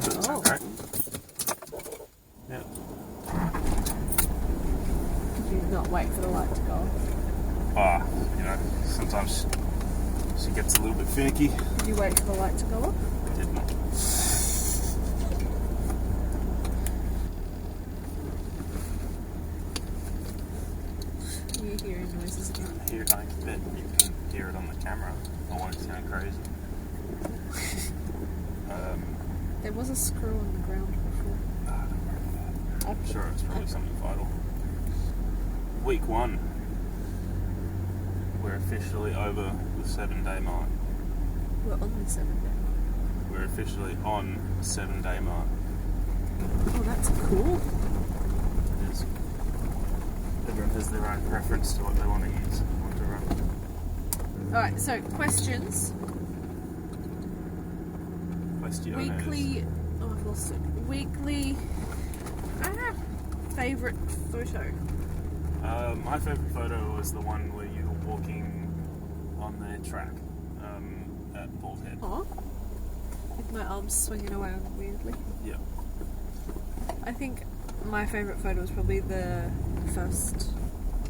Doesn't sound great. Yeah. Did you not wait for the light to go off? Sometimes she gets a little bit finicky. Did you wait for the light to go off? I did not. Are you hearing noises again? I bet you can hear it on the camera. I won't sound crazy. There was a screw on the ground before. Don't worry about that. I'm sure it's probably something vital. Week 1. We're officially over the 7-day mark. We're on the 7-day mark. We're officially on the 7-day mark. Oh, that's cool. It is. Everyone has their own preference to what they want to use. Want to run. Alright, so questions. Weekly... Oh, I've lost it. Weekly... favourite photo. My favourite photo was the one where you were walking on the track at Bald Head. Oh? With my arms swinging around weirdly. Yeah. I think my favourite photo was probably the first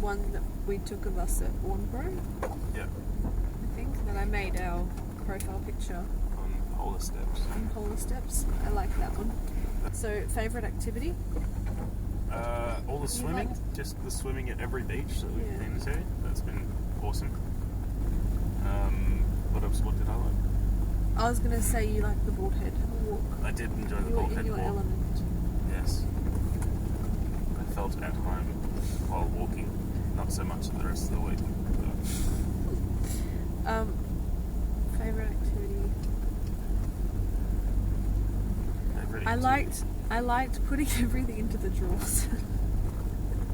one that we took of us at Warnbro. Yeah. I think that I made our profile picture On Polar Steps. on Polar Steps. I like that one. So, favourite activity? All the swimming, just the swimming at every beach that we've been to. That's been awesome. What else? What did I like? I was going to say you like the Bald Head walk. I did enjoy the You were Bald in Head your walk. element. Yes. I felt at home while walking. Not so much the rest of the week. Favourite activity? I liked putting everything into the drawers.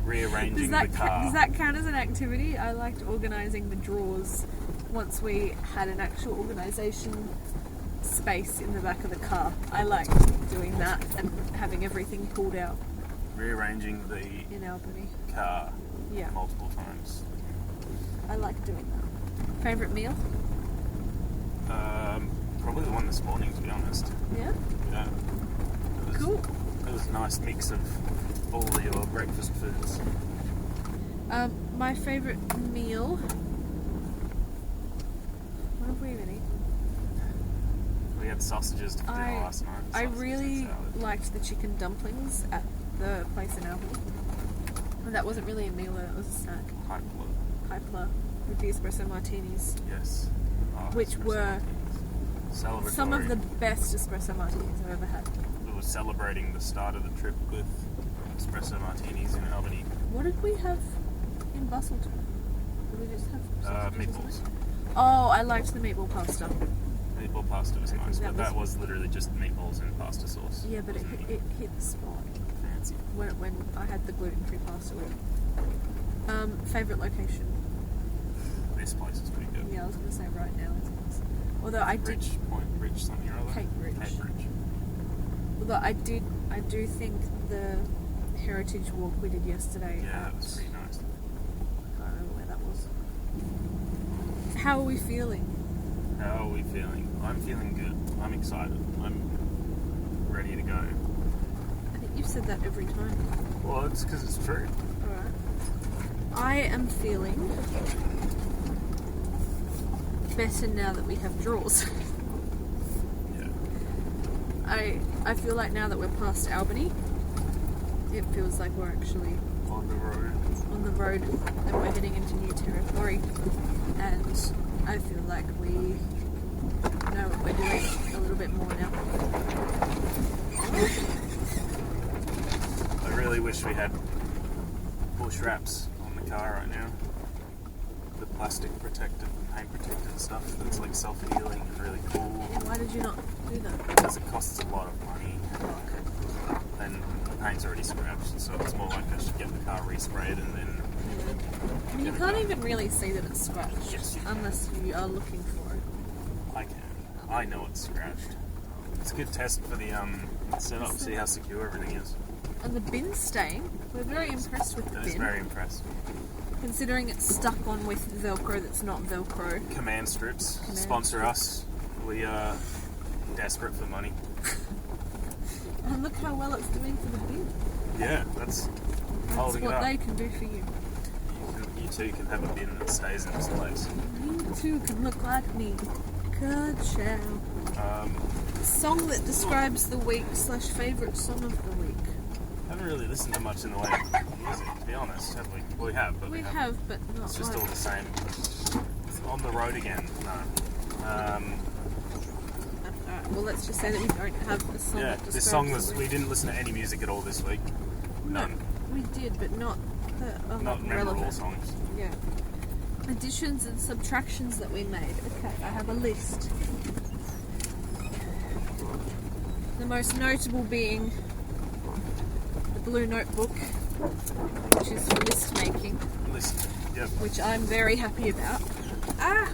Rearranging the car. Does that count as an activity? I liked organising the drawers once we had an actual organisation space in the back of the car. I liked doing that and having everything pulled out. Rearranging the in Albany car Yeah. multiple times. I like doing that. Favourite meal? Probably the one this morning, to be honest. Yeah? Yeah. Cool. It was a nice mix of all your breakfast foods. My favourite meal... What have we even eaten? We had sausages to dinner last night. I Sausages really and salad. liked the chicken dumplings at the place in Harbour. And that wasn't really a meal, it was a snack. Hypler with the espresso martinis. Yes. Which espresso were martinis. some of the best espresso martinis I've ever had. We were celebrating the start of the trip with espresso martinis in Albany. What did we have in Bustleton? Did we just have sausages or Meatballs. something? Oh, I liked the meatball pasta. Meatball pasta was nice, that but that was literally just meatballs and pasta sauce. Yeah, but it hit the spot Fancy. when I had the gluten-free pasta with it. Favourite location? This place is pretty good. Yeah, I was going to say right now is nice. Although I did... Riche something or other. Cape Riche. Cape Riche. Although I do think the heritage walk we did yesterday. Yeah, that was pretty nice. I can't remember where that was. How are we feeling? How are we feeling? I'm feeling good. I'm excited. I'm ready to go. I think you've said that every time. Well, it's because it's true. Alright. I am feeling better now that we have drawers. Yeah. I feel like now that we're past Albany, it feels like we're actually On the road. on the road and we're heading into new territory. And I feel like we know what we're doing a little bit more now. I really wish we had bush wraps on the car right now. The plastic protected, paint protected stuff that's like self-healing and really cool. Why did you not do that? Because it costs a lot of money. And the paint's already scratched, so it's more like I should get the car resprayed and then... I mean, you can't even really see that it's scratched Yes, you can. unless you are looking for it. I can. I know it's scratched. It's a good test for the setup, see how secure everything is. And the bin stain, we're very impressed with the I was bin. very impressed. Considering it's stuck on with Velcro that's not Velcro. Command strips sponsor us. We are desperate for money. And look how well it's doing for the bin. Yeah, that's holding it what up. they can do for you. You too can have a bin that stays in this place. You too can look like me. Good show. Song that describes the week / favourite song of the week. I haven't really listened to much in the way of music, to be honest, have we? Well, we have, but We have, but not it's just like... all the same. It's on the road again. No. Alright, well let's just say that we don't have a song Yeah, that describes this song the was. week. We didn't listen to any music at all this week. None. We did, but not the Not memorable relevant. songs. Yeah. Additions and subtractions that we made. Okay, I have a list. The most notable being the blue notebook, which is for list making, List. Yep. which I'm very happy about. Ah!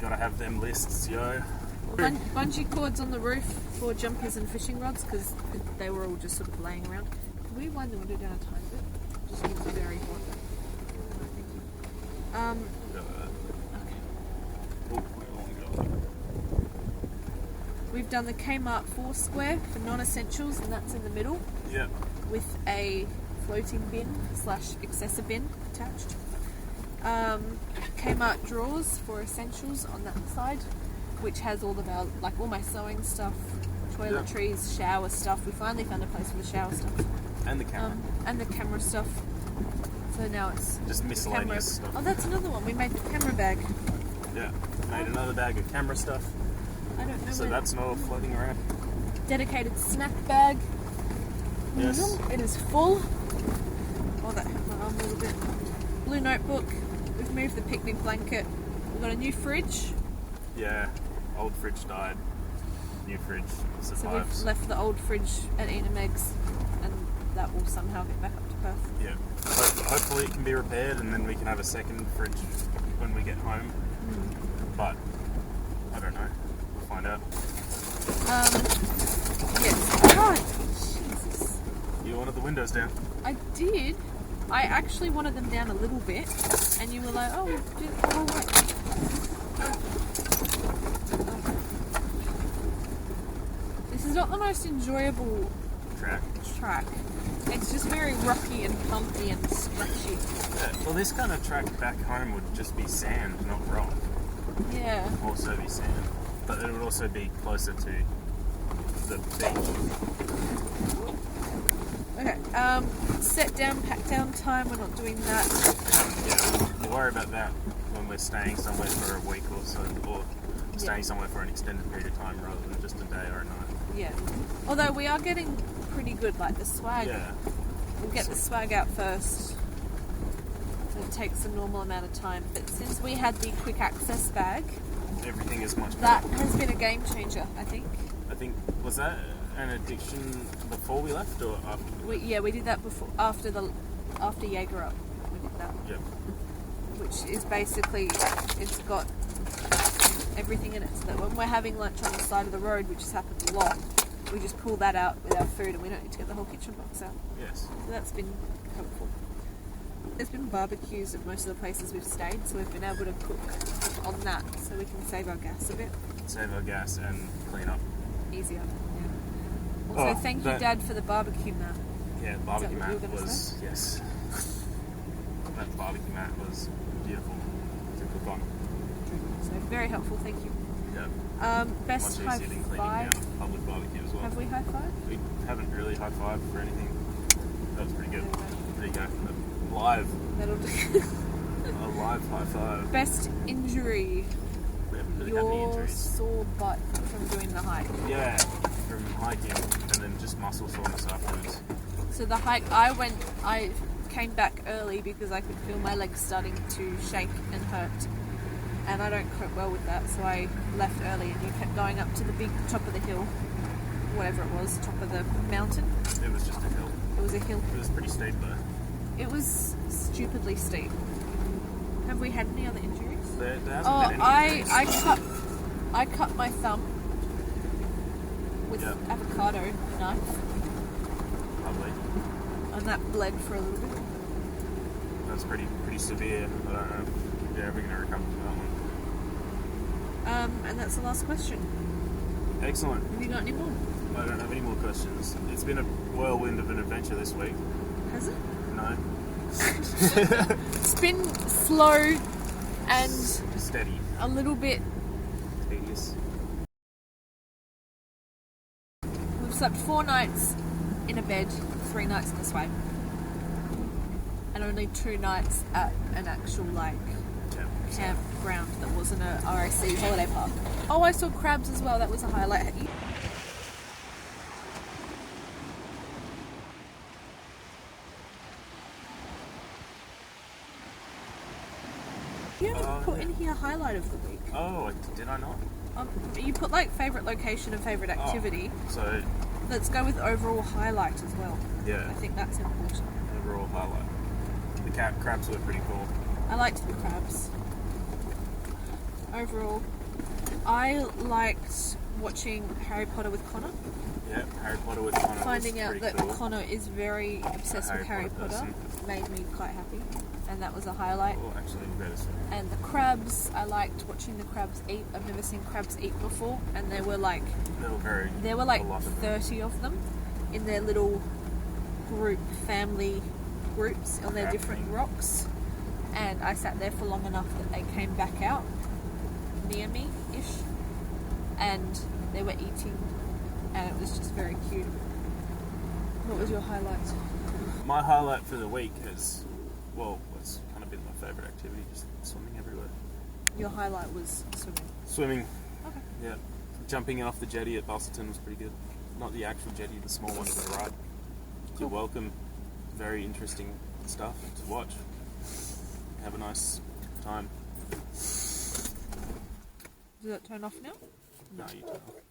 Gotta have them lists, yo. Bungee cords on the roof for jumpers and fishing rods because they were all just sort of laying around. Can we wind the window down a tiny bit? Just keeps it very hot. Okay. Oh, we don't wanna go. We've done the Kmart 4 square for non-essentials, and that's in the middle Yep. with a floating bin / accessor bin attached. Kmart drawers for essentials on that side, which has all of our, like all my sewing stuff, toiletries, shower stuff. We finally found a place for the shower stuff. And the camera. And the camera stuff. So now it's Just miscellaneous camera. stuff. Oh, that's another one. We made the camera bag. Yeah. Made another bag of camera stuff. I don't know. So where- that's not all floating around. dedicated snack bag. Yes. It is full. Oh, that hurt my arm a little bit. Blue notebook. We've moved the picnic blanket. We've got a new fridge. Yeah. Old fridge died. New fridge So survives. we've left the old fridge at Ena Meg's, and that will somehow get back up to Perth. Yeah. Hopefully it can be repaired and then we can have a second fridge when we get home. But I don't know. We'll find out. Yes. God, Jesus. You wanted the windows down. I did. I actually wanted them down a little bit, and you were like, "Oh, we'll do it the whole way." This is not the most enjoyable track. It's just very rocky and bumpy and scratchy. Yeah. Well, this kind of track back home would just be sand, not rock. Yeah. Also be sand. But it would also be closer to the beach. Okay. Set down, pack down time. We're not doing that. Yeah, we'll worry about that when we're staying somewhere for a week or so, or staying somewhere for an extended period of time rather than just a day or a night. Yeah. Although we are getting pretty good, like the swag. Yeah. We'll get the swag out first. It takes a normal amount of time. But since we had the quick access bag, Everything is much that better. has been a game changer, I think. I think, was that an addiction before we left or after? We did that before, after Jaeger Up. We did that, Yep. which is basically, it's got everything in it. So that when we're having lunch on the side of the road, which has happened a lot, we just pull that out with our food, and we don't need to get the whole kitchen box out. Yes. So that's been helpful. There's been barbecues at most of the places we've stayed, so we've been able to cook on that, so we can save our gas a bit Save our gas and clean up. easier. Yeah. Also, thank you, Dad, for the barbecue mat. Yeah, the barbecue what you mat were gonna was, yes. That barbecue mat was beautiful to cook on. So very helpful, thank you. Yeah. Best Much high easier than cleaning five. down public barbecue as well. Have we high five? We haven't really high fived for anything. That was pretty good. There you go. Live. That'll do. A live high five. Best injury. We haven't really had any Your injuries. sore butt from doing the hike. Yeah, from hiking and then just muscle soreness afterwards. So the hike, I came back early because I could feel my legs starting to shake and hurt. And I don't cope well with that, so I left early, and you kept going up to the big top of the hill, whatever it was, top of the mountain. It was just a hill. It was a hill. It was pretty steep though. It was stupidly steep. Have we had any other injuries? There hasn't Oh, been any injuries. I cut my thumb with Yep. avocado knife, Lovely. and that bled for a little bit. That's pretty severe. I don't know if you're ever going to recover from that one. And that's the last question. Excellent. Have you got any more? I don't have any more questions. It's been a whirlwind of an adventure this week. Has it? No. It's been slow and Steady. a little bit. Tedious. We've slept 4 nights in a bed, 3 nights in the swag, and only 2 nights at an actual campground that wasn't a RAC holiday park. Oh, I saw crabs as well. That was a highlight. You haven't put in here highlight of the week. Oh, did I not? You put like favourite location and favourite activity. So, Let's go with overall highlight as well. yeah, I think that's important. overall highlight. The crabs were pretty cool. I liked the crabs. Overall, I liked watching Harry Potter with Connor. Yeah, Harry Potter with Connor. Finding was out pretty that cool. Connor is very obsessed with Harry Potter made me quite happy, and that was a highlight. Oh, actually, better say. And the crabs, I liked watching the crabs eat. I've never seen crabs eat before, and there were like There were like a lot of 30 of them in their little family groups on their different rocks, and I sat there for long enough that they came back out near me-ish, and they were eating, and it was just very cute. What was your highlight? My highlight for the week is, well, it's kind of been my favourite activity, just swimming everywhere. Your highlight was swimming. Swimming. Okay. Yeah. Jumping in off the jetty at Bustleton was pretty good. Not the actual jetty, the small one to the right. You're welcome. Very interesting stuff to watch. Have a nice time. Does that turn off now? No, you don't.